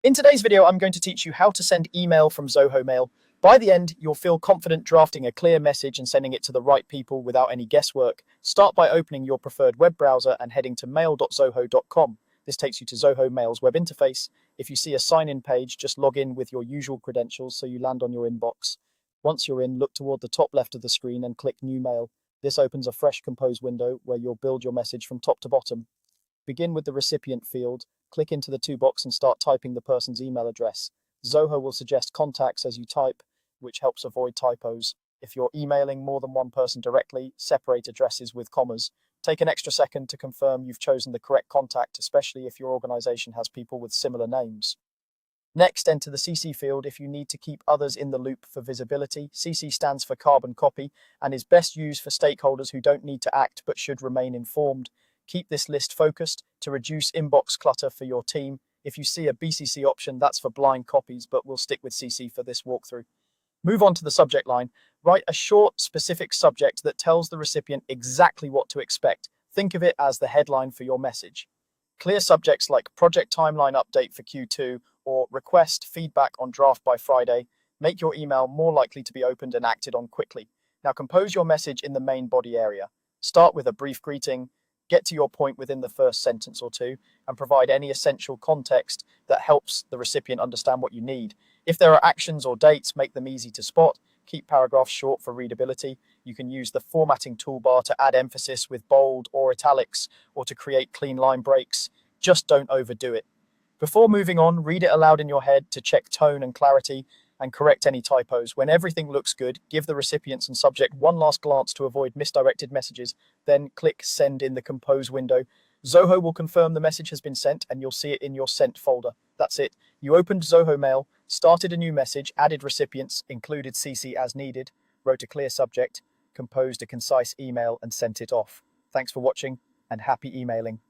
In today's video, I'm going to teach you how to send email from Zoho Mail. By the end, you'll feel confident drafting a clear message and sending it to the right people without any guesswork. Start by opening your preferred web browser and heading to mail.zoho.com. This takes you to Zoho Mail's web interface. If you see a sign-in page, just log in with your usual credentials so you land on your inbox. Once you're in, look toward the top left of the screen and click New Mail. This opens a fresh compose window where you'll build your message from top to bottom. Begin with the recipient field, click into the to box and start typing the person's email address. Zoho will suggest contacts as you type, which helps avoid typos. If you're emailing more than one person directly, separate addresses with commas. Take an extra second to confirm you've chosen the correct contact, especially if your organization has people with similar names. Next, enter the CC field if you need to keep others in the loop for visibility. CC stands for carbon copy and is best used for stakeholders who don't need to act but should remain informed. Keep this list focused to reduce inbox clutter for your team. If you see a BCC option, that's for blind copies, but we'll stick with CC for this walkthrough. Move on to the subject line. Write a short, specific subject that tells the recipient exactly what to expect. Think of it as the headline for your message. Clear subjects like project timeline update for Q2 or request feedback on draft by Friday make your email more likely to be opened and acted on quickly. Now compose your message in the main body area. Start with a brief greeting, get to your point within the first sentence or two, and provide any essential context that helps the recipient understand what you need. If there are actions or dates, make them easy to spot. Keep paragraphs short for readability. You can use the formatting toolbar to add emphasis with bold or italics or to create clean line breaks. Just don't overdo it. Before moving on, read it aloud in your head to check tone and clarity and correct any typos. When everything looks good, give the recipients and subject one last glance to avoid misdirected messages, then click Send in the Compose window. Zoho will confirm the message has been sent and you'll see it in your Sent folder. That's it. You opened Zoho Mail, started a new message, added recipients, included CC as needed, wrote a clear subject, composed a concise email and sent it off. Thanks for watching and happy emailing.